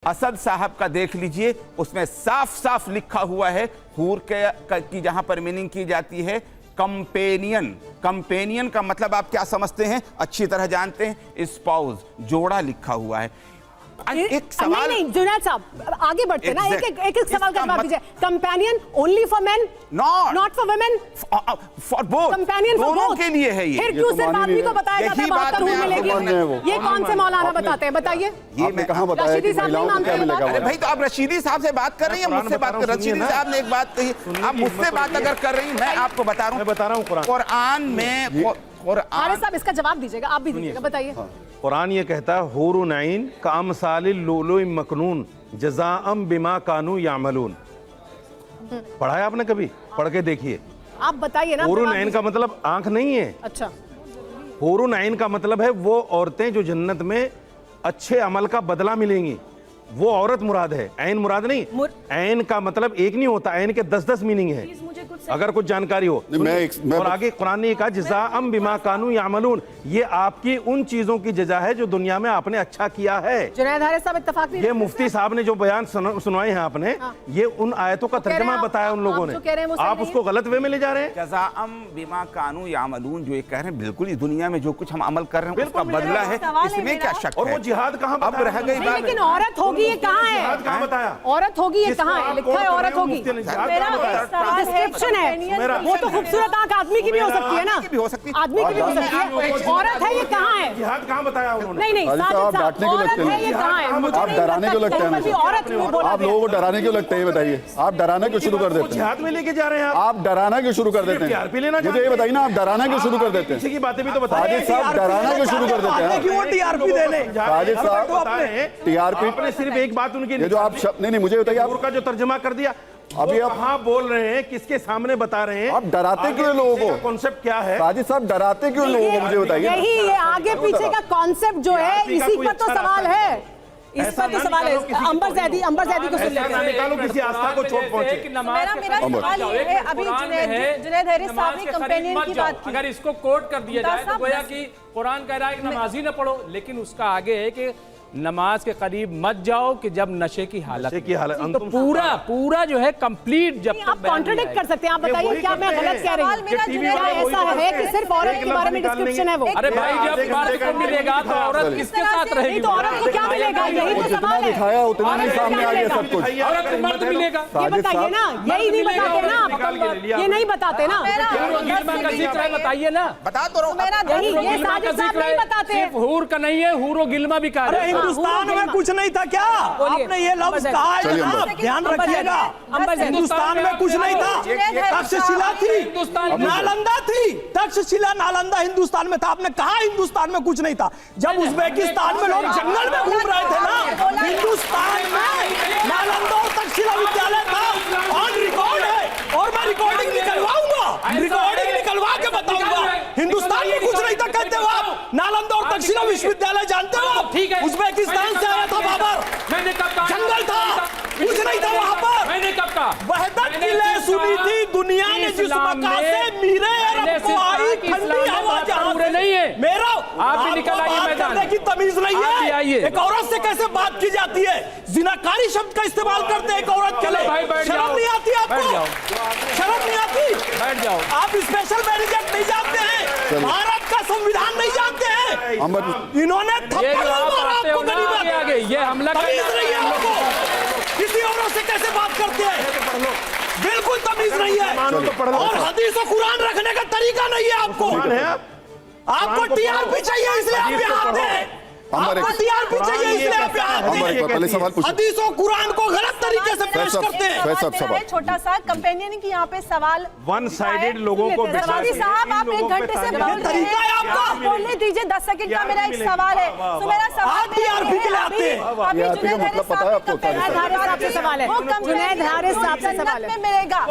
असद साहब का देख लीजिए, उसमें साफ साफ लिखा हुआ है हूर की जहां पर मीनिंग की जाती है कंपेनियन। कंपेनियन का मतलब आप क्या समझते हैं? अच्छी तरह जानते हैं, स्पाउस, जोड़ा लिखा हुआ है। एक सवाल नहीं जुनैद साहब आगे बढ़ते ना, एक सवाल का जवाब दीजिए। Companion only for main, not for women, for both, companion for दोनों बोथ के लिए है ये। फिर क्यों सिर्फ आदमी को बताया जाता है 72 रूल मिलेगी? ये कौन से मौलाना बताते हैं, बताइए। ये मैं कहां बताया कि महिलाओं को क्या मिलेगा? अरे भाई, तो आप रशीदी साहब से बात कर रही हैं, मुझसे बात कर। रशीदी साहब ने एक बात कही, आप मुझसे बात अगर कर रही हैं, मैं आपको बता रहा हूँ कुरान में। अरे साहब इसका जवाब दीजिएगा, आप भी दीजिएगा, बताइए। कुरान ये कहता है हुरून ऐन का अमसालिल लुलुइ मकनून जज़ाअम बिमा कानू यामलून। पढ़ा है आपने कभी? पढ़ के देखिए। आप बताइए ना। हुरून ऐन का मतलब आंख नहीं है। अच्छा, हुरून ऐन का मतलब है वो औरतें जो जन्नत में अच्छे अमल का बदला मिलेंगी, वो औरत मुराद है, ऐन मुराद नहीं। ऐन का मतलब एक नहीं होता, ऐन के 10-10 मीनिंग है, अगर कुछ जानकारी हो। और आगे कुरान ने कहा जज़ाअम बिमा कानू यामलून, ये आपकी उन चीजों की जजा है जो दुनिया में आपने अच्छा किया है। जुनैद हारिस साहब इत्तेफाक नहीं। ये मुफ्ती साहब ने जो बयान सुनाए हैं आपने, ये उन आयतों का तर्जुमा बताया उन लोगों ने। आप उसको गलत वे में ले जा रहे हैं। जज़ाअम बिमा कानू यामलून जो ये कह रहे हैं, बिल्कुल इस दुनिया में जो कुछ हम अमल कर रहे हैं उसका बदला है, इसमें क्या शक है? और वो जिहाद कहाँ अब रह गई बात। लेकिन औरत होगी ये कहाँ है? जिहाद कहाँ बताया? औरत होगी ये कहाँ है? लिखा है औरत होगी, डिस्क्रिप्शन है। वो तो खूबसूरत आंख आदमी की भी हो सकती है ना, आदमी की भी हो सकती है। औरत है ये कहाँ है? जिहाद कहाँ बताया उन्होंने? नहीं आप डांटने क्यों लगते हैं? ये कहाँ है? आप डराने क्यों लगते हैं? औरत आप लोगों को डराने क्यों लगते हैं? बताइए, आप डराना क्यों शुरू कर देते हैं? जिहाद में लेके जा रहे हैं आप डराना क्यों शुरू कर देते हैं? मुझे ये बताइए ना, आप डराना क्यों शुरू कर देते हैं? की बातें भी तो बताइए। साजिद साहब डराना क्यों शुरू कर देते हैं? क्यों टीआरपी देने? साजिद साहब टीआरपी, आपने सिर्फ एक बात उनकी, ये जो आप नहीं, मुझे बताइए, आप का जो तर्जुमा कर दिया। अभी आप कहाँ बोल रहे हैं, किसके सामने बता रहे हैं? आप डराते क्यों लोगों को? कॉन्सेप्ट क्या है? साजिद साहब डराते क्यों लोगों को, मुझे बताइए। यही ये आगे पीछे का कॉन्सेप्ट जो है, इसी पर तो सवाल है, इस पर तो सवाल है। अंबर जैदी को सुन लेते हैं। निकालो किसी आस्था को चोट पहुंचे। मेरा सवाल ये है, अभी जुनैद हारिस साहब ने कंपेनियन की बात की। अगर इसको कोट कर दिया जाए तो गोया कि कुरान कह रहा है कि नमाज ही न पढ़ो, लेकिन उसका आगे है कि नमाज के करीब मत जाओ कि जब नशे की हालत। तो पूरा जो है कंप्लीट। जब आप कॉन्ट्रडिक्ट कर सकते हैं, आप बताइए क्या मैं गलत कह रही हूँ? क्या ऐसा है कि सिर्फ औरत के बारे में डिस्क्रिप्शन है वो? अरे भाई, जब औरत को मिलेगा तो औरत किसके साथ रहेगी? तो औरत को क्या मिलेगा? यही तो सवाल है। दिखाया उतना नहीं सामने आ गया सब कुछ। औरत को मर्द मिलेगा, ये बताइए ना, यही नहीं बताते ना आप, ये नहीं बताते ना। का जिक्र है, बताइए ना। बता तो रहा हूं, ये साजिद साहब नहीं बताते। सिर्फ हूर का नहीं है, हूरो गिल्मा भी कहा जाता है। हिंदुस्तान में कुछ नहीं था क्या? आपने ये लफ्ज कहा है जनाब, ध्यान रखिएगा। हिंदुस्तान में कुछ नहीं था। तक्षशिला थी, नालंदा थी, तक्षशिला नालंदा हिंदुस्तान में था। आपने कहा हिंदुस्तान में कुछ नहीं था। जब उज्बेकिस्तान में लोग जंगल में घूम रहे थे ना, हिंदुस्तान में नालंदा और तक्षशिला विद्यालय था। ऑन रिकॉर्ड है, और मैं रिकॉर्डिंग निकलवाऊंगा, रिकॉर्डिंग निकलवा के बताऊंगा। हिंदुस्तान में कुछ नहीं था कहते हो आप। नालंदा और तक्षशिला विश्वविद्यालय जानते हो? ठीक है, उज्बेकिस्तान से आया था बाबर, मैंने कब कहा? जंगल था, कुछ नहीं था वहां पर। मैंने कब कहा? वहदत की लय सुनी थी दुनिया ने जिस मक्का से मीरे अरब को आई ठंडी हवा जहां से नहीं है। मेरा आप भी निकल आइए मैदान करने की तमीज नहीं है। एक औरत से कैसे बात की जाती है? जिनाकारी शब्द का इस्तेमाल करते हैं एक औरत के लिए। शर्म नहीं आती आपको? शर्म नहीं आती? बैठ जाओ। आप स्पेशल बैरिकेड नहीं जानते हैं, भारत का संविधान नहीं जानते हैं। इन्होंने थप्पड़ मारा आपको गनीमत। आगे ये हमला तमीज नहीं है आपको? किसी औरत से कैसे बात करते हैं? बिल्कुल तमीज नहीं है। और हदीस और कुरान रखने का तरीका नहीं है आपको। आपको टीआरपी चाहिए इसलिए आप यहाँ आते हैं। आपको टीआरपी चाहिए इसलिए आप यहाँ आते हैं। पहले सवाल पूछो। हदीस और कुरान को गलत तरीके से पेश करते हैं। छोटा सा कंपेनियन की यहाँ पे सवाल वन साइडेड लोगों को साजिद साहब, आप 1 घंटे से बोल रहे हैं, आप बोलने दीजिए। 10 सेकंड का मेरा एक सवाल है, तो मेरा सवाल टीआरपी के लिए आते हैं। अभी जुनैद हारिस पता है आपको? जुनैद से सवाल है, जुनैद हारिस साहब से सवाल है। में मिलेगा।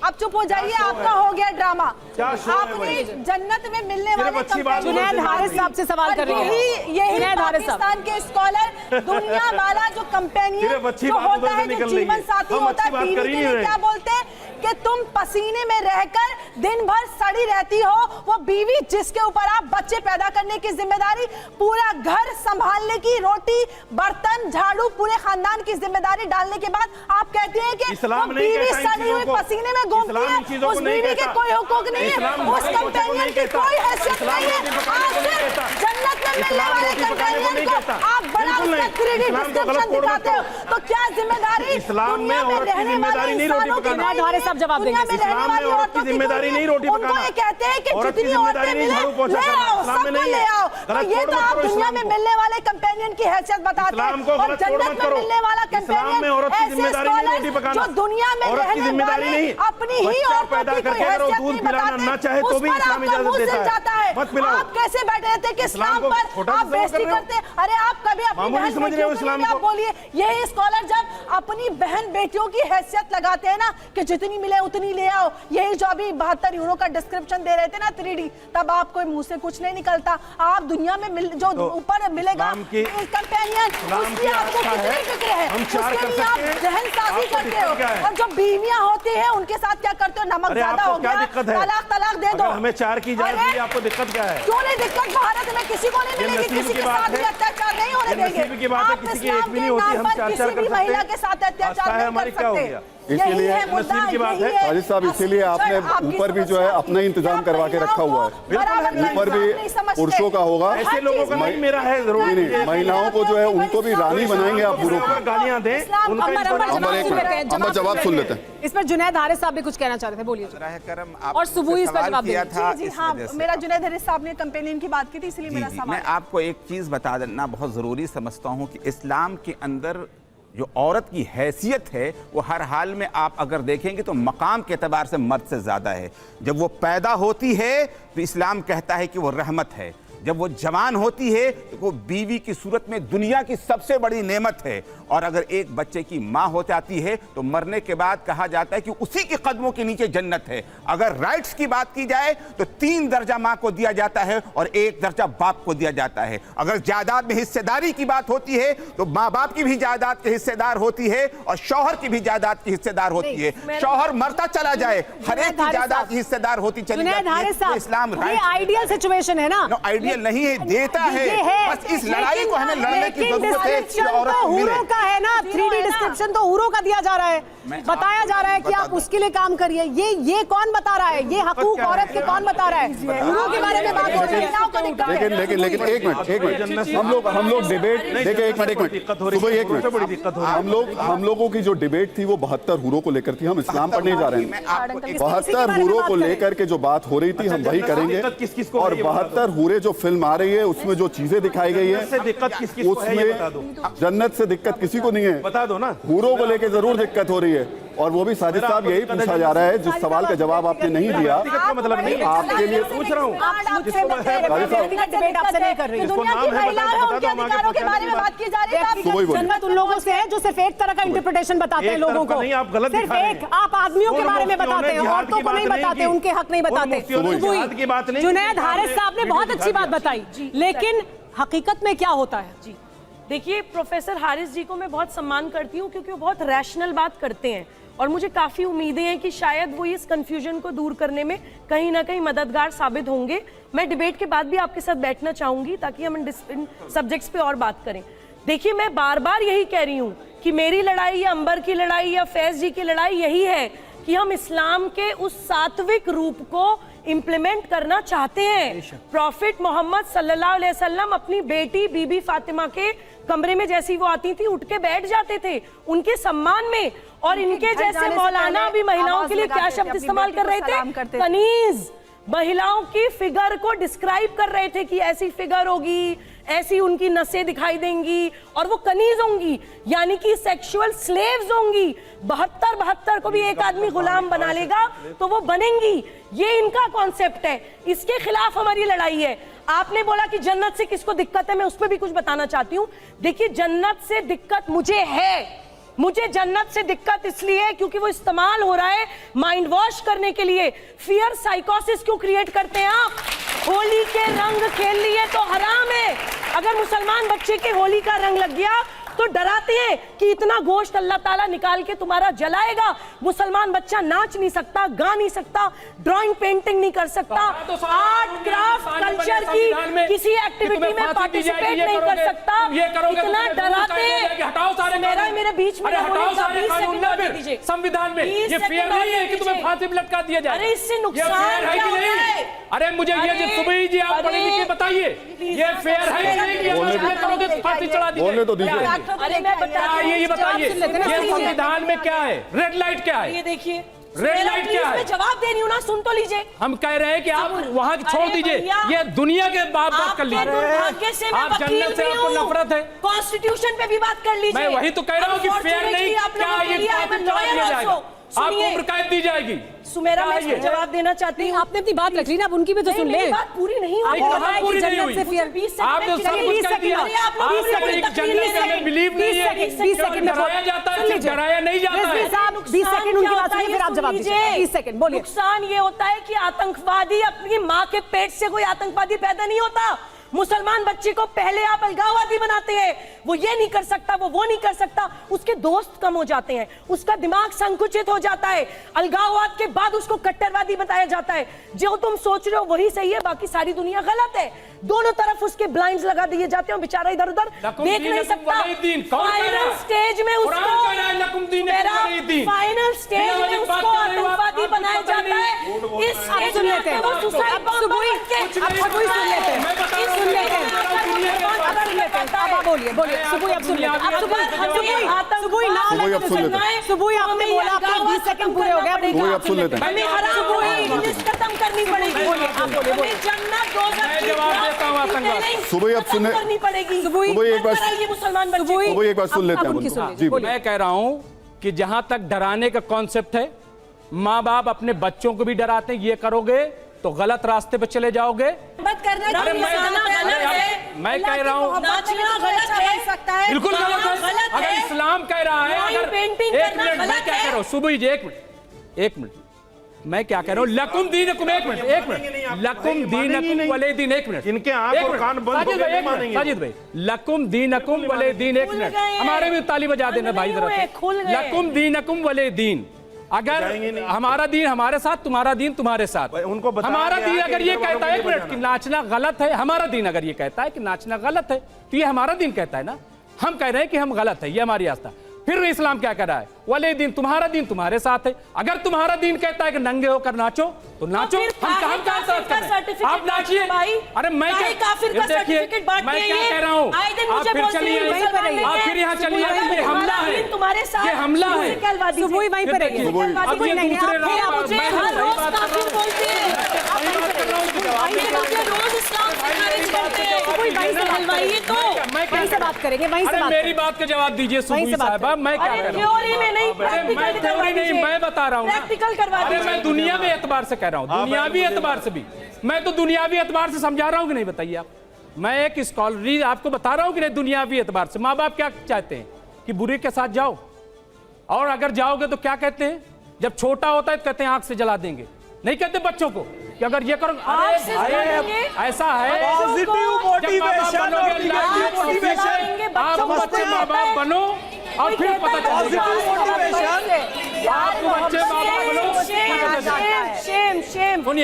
अब चुप हो जाइए, आपका हो गया ड्रामा। आपने जन्नत में मिलने वाले जुनैद हारिस साहब से सवाल कर रही है। यही पाकिस्तान के स्कॉलर दुनिया वाला जो कंपेनियन जो होता है, जो जीवन साथी होता है, बीवी के लिए क्या बोलते हैं? कि तुम पसीने में रहकर दिन भर सड़ी रहती हो, वो बीवी जिसके ऊपर आप बच्चे पैदा करने की जिम्मेदारी, पूरा घर संभालने की, रोटी बर्तन झाड़ू पूरे खानदान की जिम्मेदारी डालने के बाद आप कहते हैं कि वो बीवी सड़ी हुई पसीने में घूमती है, उस बीवी के कोई हुकूक नहीं है, उस कंपेनियन की कोई हैसियत नहीं है। आप सिर्फ जन्नत में मिलने वाले कंपेनियन को आप बड़ा उसका 3D डिस्क्रिप्शन दिखाते हो, तो क्या जिम्मेदारी इस्लाम में औरत की जिम्मेदारी नहीं रोटी पकाना। हमारे सब जवाब देंगे। इस्लाम में औरत की जिम्मेदारी नहीं रोटी पकाना। उनको ये कहते हैं कि औरत की जितनी जिम्मेदारी औरतें नहीं मिले झाड़ू पोछा ले आओ, करना। सबको ले आओ। तो ये तो आप दुनिया में मिलने वाले कंपेनियन की हैसियत बताते हैं, और जन्नत में मिलने वाला कंपेनियन ऐसे स्कॉलर्स जो दुनिया में रहने वाले अपनी ही औरतों की कोई हैसियत नहीं बताते, उस पर आपका मुंह सिल जाता है। आप कैसे बैठे रहते हैं कि इस्लाम पर आप बेइज्जती करते हैं? अरे आप कभी अपनी बहन बेटियों के लिए आप बोलिए। यही स्कॉलर जब अपनी बहन बेटियों की हैसियत लगाते हैं ना कि जितनी मिले उतनी ले आओ, यही जो अभी 72 यूरो का डिस्क्रिप्शन दे रहे थे ना 3D, तब आपको मुंह से कुछ नहीं निकलता। आप दुनिया में जो ऊपर मिलेगा कंपेनियन, उसकी आपको कितनी फिक्र है, उसके लिए आप जहनसाजी करते हो। और जो बीवियां होती हैं उनके साथ क्या करते हो? नमक ज्यादा हो गया, तलाक दे दो। हमें 4 की जाए, आपको दिक्कत क्या है? क्यों नहीं दिक्कत? भारत में किसी को नहीं मिलेगी, किसी के साथ भी अत्याचार नहीं होने देंगे। आप इस्लाम के नाम पर किसी भी महिला के साथ अत्याचार नहीं कर सकते। इसीलिए की बात है हाजिर साहब, इसीलिए आपने ऊपर भी जो है अपना इंतजाम करवा के रखा हुआ है, ऊपर भी पुरुषों का होगा, ऐसे लोगों का नहीं मेरा है जरूर नहीं, महिलाओं को जो है उनको भी रानी बनाएंगे आप पूरों को। गालियां दें, हम जवाब सुन लेते हैं। इस पर जुनैद हारिस साहब भी कुछ कहना चाह रहे थे, बोलिए। और सुबह इस पर जवाब दिया था। जी हाँ, मेरा जुनैद हारिस साहब ने कंपेनियन की बात की थी, इसलिए मेरा सवाल। मैं आपको एक चीज बता देना बहुत जरूरी समझता हूँ कि इस्लाम के अंदर जो औरत की हैसियत है वो हर हाल में आप अगर देखेंगे तो मकाम के एतबार से मर्द से ज़्यादा है। जब वो पैदा होती है तो इस्लाम कहता है कि वो रहमत है, जब वो जवान होती है तो वो बीवी की सूरत में दुनिया की सबसे बड़ी नेमत है, और अगर एक बच्चे की माँ हो जाती है तो मरने के बाद कहा जाता है कि उसी के कदमों के नीचे जन्नत है। अगर राइट्स की बात की जाए तो 3 दर्जा माँ को दिया जाता है और 1 दर्जा बाप को दिया जाता है। अगर जायदाद में हिस्सेदारी की बात होती है तो माँ बाप की भी जायदाद के हिस्सेदार होती है और शौहर की भी जायदाद की हिस्सेदार होती है। शौहर मरता चला जाए, हर एक की जायदाद की हिस्सेदार होती चली जाती है। इस्लाम आइडियल सिचुएशन है ना, नहीं है, देता है, बस इस लड़ाई को हमें लड़ने की जरूरत है कि औरत मिले। का है ना 3D डिस्क्रिप्शन तो हूरों का दिया जा रहा है, बताया जा रहा है कि आप उसके लिए काम करिए। ये कौन बता रहा है? ये हकूक औरत के कौन बता रहा है? हूरों के बारे में बात हो रही है। लेकिन एक मिनट हम लोग डिबेट देखिए, एक मिनट सुबह, एक मिनट हम लोगों की जो डिबेट थी वो 72 हूरों को लेकर थी। हम इस्लाम पर नहीं जा रहे हैं। 72 हूरों को लेकर के जो बात हो रही थी हम वही करेंगे। और 72 हूरे जो फिल्म आ रही है उसमें जो चीजें दिखाई गई है उसमें जन्नत से दिक्कत किसी को नहीं है, बता दो ना। हूरों को लेकर जरूर दिक्कत हो रही है। और वो भी साजिद साहब यही पूछा जा रहा है जिस सवाल का जवाब आपने नहीं दिया, मतलब नहीं आपके लिए पूछ रहा हूँ। जन्नत उन लोगों से है जो सिर्फ एक तरह का इंटरप्रिटेशन बताते हैं लोगों को। आप गलत सिर्फ एक आप आदमियों के बारे में बताते हैं, औरतों को नहीं बताते, उनके हक नहीं बताते। जुनैद हारिस साहब ने बहुत अच्छी बात बताई, लेकिन हकीकत में क्या होता है? जी देखिए, प्रोफेसर हारिस जी को मैं बहुत सम्मान करती हूँ क्योंकि वो बहुत रैशनल बात करते हैं और मुझे काफ़ी उम्मीदें हैं कि शायद वो इस कंफ्यूजन को दूर करने में कहीं ना कहीं मददगार साबित होंगे। मैं डिबेट के बाद भी आपके साथ बैठना चाहूँगी ताकि हम इन सब्जेक्ट्स पे और बात करें। देखिए, मैं बार बार यही कह रही हूँ कि मेरी लड़ाई या अंबर की लड़ाई या फैज जी की लड़ाई यही है कि हम इस्लाम के उस सात्विक रूप को इंप्लीमेंट करना चाहते हैं। प्रॉफिट मोहम्मद सल्लल्लाहु अलैहि वसल्लम अपनी बेटी बीबी फातिमा के कमरे में जैसी वो आती थी उठ के बैठ जाते थे उनके सम्मान में, और इनके जैसे मौलाना भी महिलाओं के लिए क्या शब्द इस्तेमाल कर रहे थे? कनीज। महिलाओं की फिगर को डिस्क्राइब कर रहे थे कि ऐसी फिगर होगी, ऐसी उनकी नसें दिखाई देंगी और वो कनीज होंगी, यानी कि सेक्सुअल स्लेव्स होंगी। 72 को भी एक आदमी गुलाम बना लेगा तो वो बनेंगी। ये इनका कॉन्सेप्ट है, इसके खिलाफ हमारी लड़ाई है। आपने बोला कि जन्नत से किसको दिक्कत है, मैं उस पर भी कुछ बताना चाहती हूँ। देखिए, जन्नत से दिक्कत मुझे है। मुझे जन्नत से दिक्कत इसलिए है क्योंकि वो इस्तेमाल हो रहा है माइंड वॉश करने के लिए। फियर साइकोसिस क्यों क्रिएट करते हैं आप? होली के रंग खेल लिए तो हराम है। अगर मुसलमान बच्चे के होली का रंग लग गया तो डराते हैं कि इतना गोश्त अल्लाह ताला निकाल के तुम्हारा जलाएगा। मुसलमान बच्चा नाच नहीं सकता, गा नहीं सकता, ड्राइंग पेंटिंग नहीं कर सकता, आर्ट क्राफ्ट कल्चर की किसी एक्टिविटी में पार्टिसिपेट नहीं कर सकता। इतना डराते हैं। मेरे बीच में संविधान में ये फेयर नहीं है कि तुम्हें फांसी पे लटका दिया जाए। अरे इससे नुकसान क्या होता है? अरे मुझे ये सुबह जी आप पढ़े लिखे बताइए, ये फेयर है कि नहीं कि करोगे फांसी चढ़ा दी? बोलने तो दीजिए। अरे मैं बताइए, ये बताइए ये संविधान में क्या है? रेड लाइट क्या है? ये देखिए रेड लाइट क्या है? जवाब दे रही हूँ ना, सुन तो लीजिए। हम कह रहे हैं कि आप वहाँ छोड़ दीजिए, ये दुनिया के बात कर लीजिए। दुर्भाग्य से मैं आप वकील जन्नत से भी आपको हूँ। नफरत है। कॉन्स्टिट्यूशन पे भी बात कर लीजिए। मैं वही तो कह रहा हूँ कि फेयर नहीं, क्या ये फांसी चढ़ा दिया जाएगा? आपको उम्र कैद दी जाएगी। सुमेरा, मैं इसको जवाब देना चाहती हूँ। आपने अपनी बात रख ली ना, अब उनकी भी तो सुन ले। बात पूरी नहीं हुई। पूरी नहीं हुई। आप तो सब कुछ कह दिया। आप जन्नत में बिलीव नहीं है, 20 सेकंड में डराया जाता है, डराया नहीं जाता है। 20 सेकंड उनकी बात सुनिए, फिर आप जवाब दीजिए। 20 सेकंड बोलिए। नुकसान ये होता है कि आतंकवादी, अपनी माँ के पेट से कोई आतंकवादी पैदा नहीं होता। मुसलमान बच्चे को पहले आप अलगाववादी बनाते हैं, वो ये नहीं कर सकता, वो नहीं कर सकता, उसके दोस्त कम हो जाते हैं, उसका दिमाग संकुचित हो जाता है, अलगाववाद के बाद उसको कट्टरवादी बताया जाता है। जो तुम सोच रहे हो वही सही है, बाकी सारी दुनिया गलत है। दोनों तरफ उसके ब्लाइंड्स लगा दिए जाते हैं, बेचारा इधर उधर देख नहीं सकता। फाइनल स्टेज में उसको फाइनल स्टेज में उसको आतंकवादी बनाया जाता है। इस सुन लेते हैं, वो सुसाइड बॉम्ब सुन लेते हैं, आप बोलिए सुबह, आप सुन लेते हैं। सुबह आपने बोला आपके 20 सेकंड पूरे हो गए, सुबह आप सुन लेते हैं। इंग्लिश खत्म करनी पड़ेगी। जन्नत 2020 सुबह आप सुनने करनी पड़ेगी। सुबह एक बार मुसलमान बच्चे सुबह एक बार सुन लेते हैं जी। मैं कह रहा हूं कि जहां तक डराने का कॉन्सेप्ट है, माँ बाप अपने बच्चों को भी डराते हैं, ये करोगे तो गलत रास्ते पे चले जाओगे। मत करना। अरे मैं कह रहा हूँ बिल्कुल गलत है। अगर इस्लाम कह रहा है, अगर एक मिनट मैं क्या कह रहा हूँ सुबह जी, एक मिनट मैं क्या कह रहा हूँ, लकुम दीनकुम, एक मिनट लकुम दीनकुम वले दीन, एक मिनट इनके आंख और कान बंद हो गए, साजिद भाई, लकुम दीनकुम वले दीन, एक मिनट हमारे भी ताली बजा देना भाई जरा। लकुम दीनकुम वले दीन, अगर हमारा दीन हमारे साथ, तुम्हारा दीन तुम्हारे साथ। उनको हमारा दीन अगर ये कहता है एक मिनट कि नाचना गलत है, हमारा दीन अगर ये कहता है कि नाचना गलत है, तो ये हमारा दीन कहता है ना। हम कह रहे हैं कि हम गलत है, ये हमारी आस्था। फिर इस्लाम क्या कह रहा है, वले दीन तुम्हारा दीन तुम्हारे साथ है। अगर तुम्हारा दीन कहता है कि नंगे होकर नाचो तो नाचो, हम कहाँ आप नाचिए। अरे मैं देखिए मैं क्या कह रहा हूँ, आप फिर चलिए, आप फिर यहाँ चलिए, ये हमला है, तुम्हारे साथ ये हमला है। सुबह वहीं पर रहेगी। अब ये दूसरे वहीं से बात करेंगे, वहीं से बात। मेरी बात का जवाब दीजिए सुबह साहबा, मैं क्या कह रहा हूँ? थ्योरी में नहीं, मैं बता रहा हूँ, प्रैक्टिकल करवा दीजिए। मैं दुनिया में एतबार से कह रहा हूँ, दुनियावी एतबार से भी मैं तो दुनियावी एतबार से समझा रहा हूँ कि नहीं, बताइए आप। मैं एक स्कॉलरी आपको बता रहा हूँ कि नहीं, दुनियावी एतबार से। माँ बाप क्या चाहते हैं कि बुरे के साथ जाओ, और अगर जाओगे तो क्या कहते हैं, जब छोटा होता है तो कहते हैं आंख से जला देंगे, नहीं कहते बच्चों को कि अगर ये करो। ऐसा है, आप बच्चे माँ बाप बनो और फिर पता चलेगा। आप बच्चे माँ बाप बनो।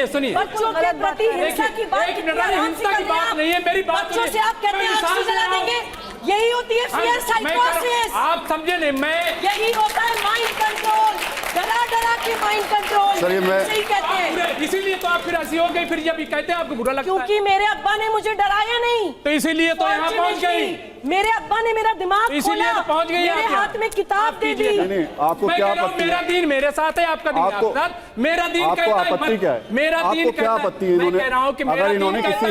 सुनिए बच्चों के प्रति हिंसा की बात, हिंसा की बात नहीं है, मेरी बात बच्चों से आप कहते हैं आंसू जला देंगे, यही होती है फियर साइकोसिस। आप समझे नहीं, मैं यही होता है माइंड कंट्रोल, डरा के माइंड कंट्रोल। सर ये मैं सही कहते हैं, इसीलिए तो आप फिर ऐसी हो गई, फिर जब कहते हैं आपको बुरा लगता है। क्योंकि मेरे अब्बा ने मुझे डराया नहीं, तो इसीलिए तो यहाँ पहुँच गई। मेरे अब्बा ने मेरा दिमाग इसीलिए तो पहुँच गई, मेरे हाथ में किताब दे दी। आपको क्या आपत्ति है? मेरा दीन मेरे साथ है, आपका दीन आपके साथ। मेरा दीन आपको आपत्ति क्या है? मेरा दीन क्या आपत्ति है? इन्होंने अगर इन्होंने किसी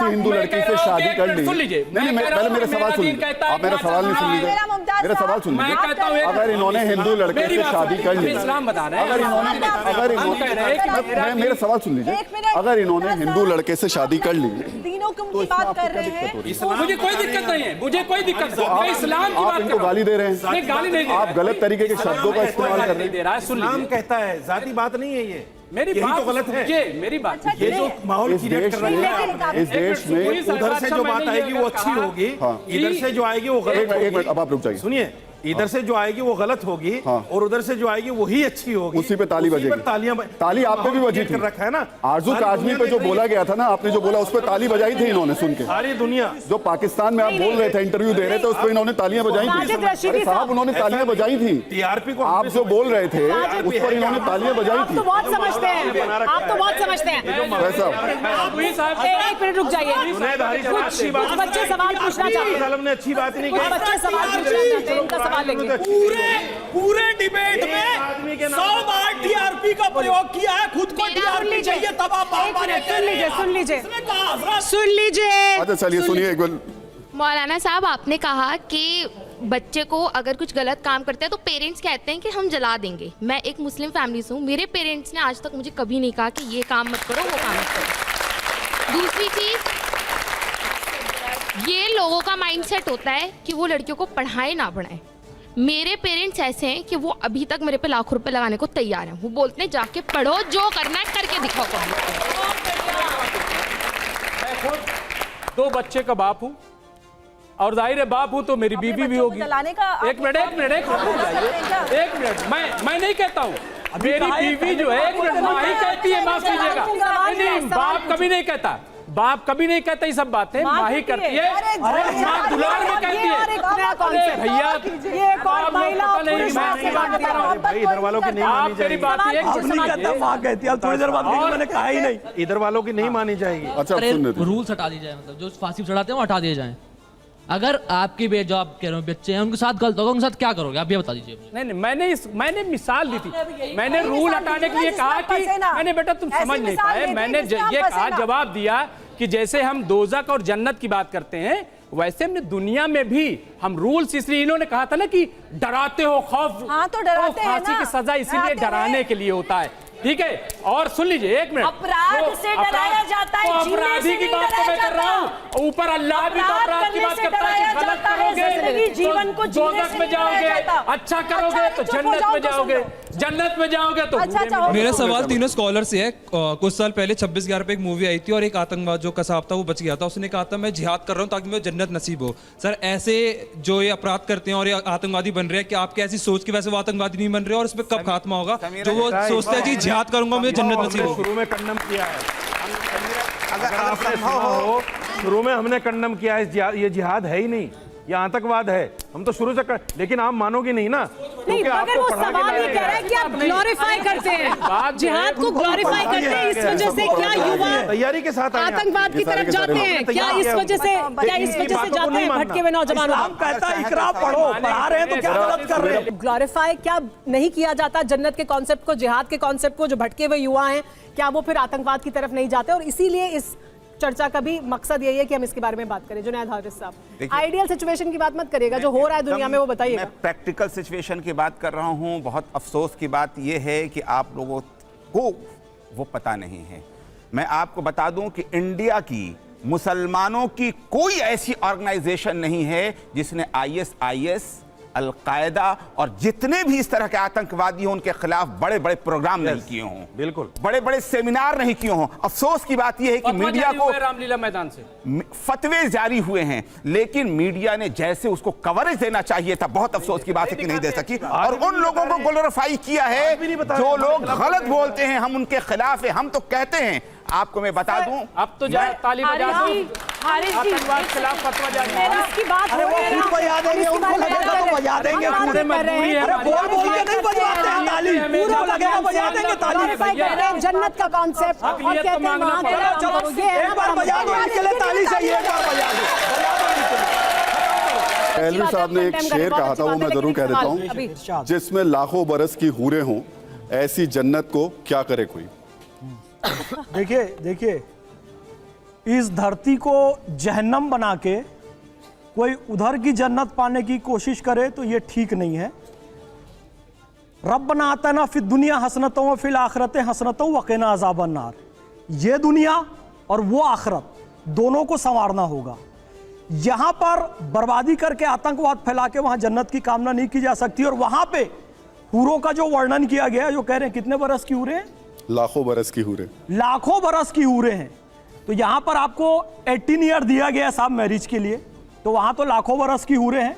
हिंदू लड़के से शादी कर ली, सुन लीजिए, नहीं पहले मेरा सवाल सुन लीजिए, आप मेरा सवाल नहीं सुन लीजिए, मेरा सवाल सुन लीजिए। अगर इन्होंने हिंदू लड़के से शादी कर ली, इस्लाम बता रहे हैं, मेरा सवाल सुन लीजिए, अगर इन्होंने हिंदू लड़के से शादी कर ली, तीनों की बात कर रहे हैं, मुझे कोई दिक्कत नहीं है, मुझे कोई दिक्कत नहीं। मैं इस्लाम की बात कर रहा हूं। आप इनको गाली दे रहे हैं, नहीं गाली नहीं, आप गलत तरीके के शब्दों का इस्तेमाल कर रहे हैं। दे रहा है। सुन इस्लाम लीजिए, कहता है, जाति बात नहीं है ये। मेरी यही बात तो गलत है। मेरी बात ये जो माहौल क्रिएट कर रहे हैं इस देश में उधर से जो बात आएगी वो अच्छी होगी, इधर से जो आएगी वो गलत होगी। एक मिनट, अब आप रुक जाइए। सुनिए, इधर से जो आएगी वो गलत होगी और उधर से जो आएगी वही अच्छी होगी। उसी पे ताली बजेगी। ताली आप पे भी बजी थी, रखा है ना। आरजू काजमी पे जो बोला गया था ना, आपने जो बोला उस पर ताली बजाई थी इन्होंने, सुन के। सारी दुनिया जो पाकिस्तान में आप बोल रहे थे, इंटरव्यू दे रहे थे, उस पर इन्होंने तालियां बजाई थी। अरे साहब, उन्होंने तालियां बजाई थी। टीआरपी को आप जो बोल रहे थे उस पर इन्होंने तालियां बजाई आप थी। तो बहुत समझते हैं, आप तो बहुत समझते हैं। एक मिनट रुक जाइए, कुछ बच्चे सवाल पूछना चाहते हैं। ने अच्छी बात नहीं कुछ बच्चे सवाल पूछना चाहते हैं, इनका सवाल लेंगे। पूरे डिबेट में 100 बार टीआरपी का प्रयोग किया है, खुद को टीआरपी चाहिए तब आप सुन लीजिए। अच्छा चलिए सुनिए एक बार। मौलाना साहब, आपने कहा कि बच्चे को अगर कुछ गलत काम करते हैं तो पेरेंट्स कहते हैं कि हम जला देंगे। मैं एक मुस्लिम फैमिली से हूँ, मेरे पेरेंट्स ने आज तक मुझे कभी नहीं कहा कि ये काम मत करो, वो काम मत करो। दूसरी चीज, ये लोगों का माइंडसेट होता है कि वो लड़कियों को पढ़ाए ना पढ़ाए। मेरे पेरेंट्स ऐसे हैं कि वो अभी तक मेरे पे लाखों रुपए लगाने को तैयार हैं। वो बोलते हैं जाके पढ़ो, जो करना है करके दिखाओ। मैं खुद 2 बच्चे का बाप हूँ और जाहिर है बाप हूँ तो मेरी बीवी भी होगी। एक मिनट मैं नहीं कहता हूँ, मेरी बीवी जो है, एक मिनट, माँ ही कहती है, माफ कीजिएगा। नहीं, बाप कभी नहीं कहता, बाप कभी नहीं कहता ये सब बातें, माँ ही करती है। माँ दुलार में कहती है। भैया ये कौन महिला और पुरुष से बात कर रहा हूं? भाई, इधर वालों की नहीं मानी जाएगी। माँ कहती है, थोड़ी देर बाद मैंने कहा ही नहीं, इधर वालों की नहीं मानी जाएगी। अच्छा, रूल्स हटा दिए जाए, मतलब जो फांसी चढ़ाते हैं वो हटा दिए जाएं। अगर आपकी जो आप कह रहे हो बच्चे हैं उनके साथ गलत होगा, उनके साथ क्या करोगे आप ये बता दीजिए। नहीं, मैंने मिसाल दी थी। मैंने रूल हटाने के लिए कहा कि मैंने बेटा तुम समझ नहीं पाए, मैंने ये कहा, जवाब दिया कि जैसे हम दोज़ख और जन्नत की बात करते हैं वैसे हमने दुनिया में भी हम रूल्स, इसलिए इन्होंने कहा था ना कि डराते हो, खौफ। हाँ, तो डराते हैं फांसी की सजा इसीलिए डराने के लिए होता है, ठीक है। और सुन लीजिए, एक मिनट, अपराध से डराया जाता है, अपराधी की बात तो मैं कर रहा हूँ, ऊपर अल्लाह भी तो अपराध की बात करता है कि गलत करोगे जीवन को दोज़ख में जाओगे, अच्छा करोगे तो जन्नत में जाओगे, जन्नत में जाओगे तो। मेरा सवाल तीनों स्कॉलर से है। कुछ साल पहले 26/11 पे एक मूवी आई थी और एक आतंकवाद जो कसाब था वो बच गया था। उसने कहा था मैं जिहाद कर रहा हूँ ताकि मुझे जन्नत नसीब हो। सर, ऐसे जो ये अपराध करते हैं और ये आतंकवादी बन रहे हैं, क्या आपकी ऐसी सोच की वजह से वो आतंकवादी नहीं बन रहे और इस पर कब खात्मा होगा? जो वो सोचते हैं जी जिहाद करूंगा मुझे जन्नत नसीब हो। शुरू में कंडम किया है, अगर आपने सुना हो, शुरू में हमने कंडम किया है, ये जिहाद है ही नहीं, ये आतंकवाद है। हम तो शुरू से लेकिन आप मानोगे नहीं ना, नहीं, मगर वो सवाल ये कह रहा है कि आप ग्लोरीफाई करते हैं, जिहाद को ग्लोरीफाई करते हैं, इस वजह से क्या युवा तैयारी के साथ आतंकवाद की तरफ जाते हैं? क्या इस वजह से जाते हैं भटके हुए नौजवान? कहता है इकरा पढ़ो, पढ़ा रहे हैं तो क्या गलत कर रहे हैं? ग्लोरीफाई क्या नहीं किया जाता जन्नत के कॉन्सेप्ट को, जिहाद के कॉन्सेप्ट को? जो भटके हुए युवा हैं, क्या वो फिर आतंकवाद की तरफ नहीं जाते? और इसीलिए इस चर्चा का भी मकसद यही है कि हम इसके बारे में बात करें। जुनैद हारिस साहब, आइडियल सिचुएशन की बात मत करिएगा, जो हो रहा है दुनिया में वो बताइएगा। मैं प्रैक्टिकल सिचुएशन की बात कर रहा हूं। बहुत अफसोस की बात यह है कि आप लोगों को वो पता नहीं है। मैं आपको बता दूं कि इंडिया की मुसलमानों की कोई ऐसी ऑर्गेनाइजेशन नहीं है जिसने ISIS, अल-कायदा और जितने भी इस तरह के आतंकवादी हों उनके खिलाफ बड़े बड़े प्रोग्राम नहीं किए हों, बिल्कुल बड़े बड़े सेमिनार नहीं किए हों। अफसोस की बात यह है कि मीडिया को रामलीला मैदान से फतवे जारी हुए हैं, लेकिन मीडिया ने जैसे उसको कवरेज देना चाहिए था, बहुत अफसोस की बात है कि नहीं दे सकी। और उन लोगों को ग्लोरीफाई किया है जो लोग गलत बोलते हैं, हम उनके खिलाफ है। हम तो कहते हैं, आपको मैं बता दूं, अब तो ताली बजा दो, आतंकवाद के खिलाफ फतवा जारी है। इसकी बात हो रही है, खुद बजा देंगे, उनको लगेगा तो बजा देंगे। पूरे मजबूरी है, अरे बोल बोल के नहीं बजवाते हैं ताली, उनको लगेगा बजा देंगे ताली। जन्नत का कॉन्सेप्ट और कहते हैं वहां के चलो एक बार बजा दो, इनके लिए ताली चाहिए, एक बार बजा दो। पहलवी साहब ने एक शेर कहा था, वो मैं जरूर कह देता हूँ, जिसमें लाखों बरस की हूरें हों, ऐसी जन्नत को क्या करे कोई। देखिए इस धरती को जहन्नम बना के कोई उधर की जन्नत पाने की कोशिश करे तो ये ठीक नहीं है। रब्बना आतना फिद दुनिया हसनतों व फिल आखिरत हसनतों वक़िना अज़ाबन नार। ये दुनिया और वो आखिरत दोनों को संवारना होगा। यहां पर बर्बादी करके आतंकवाद फैला के वहां जन्नत की कामना नहीं की जा सकती। और वहां पे हूरों का जो वर्णन किया गया, जो कह रहे हैं कितने बरस की हूरें, लाखों बरस की हूरें, लाखों बरस की हूरें हैं। तो यहाँ पर आपको 18 ईयर दिया गया साहब मैरिज के लिए, तो वहाँ तो लाखों बरस की हूरें हैं।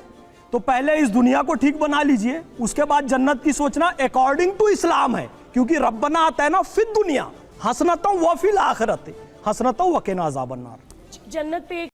तो पहले इस दुनिया को ठीक बना लीजिए, उसके बाद जन्नत की सोचना अकॉर्डिंग टू इस्लाम है, क्योंकि रब्बना आता है ना फिर दुनिया हसनतों व फिल आखिरत हसनतों व क़िना अज़ाबन्नार। जन्नत पे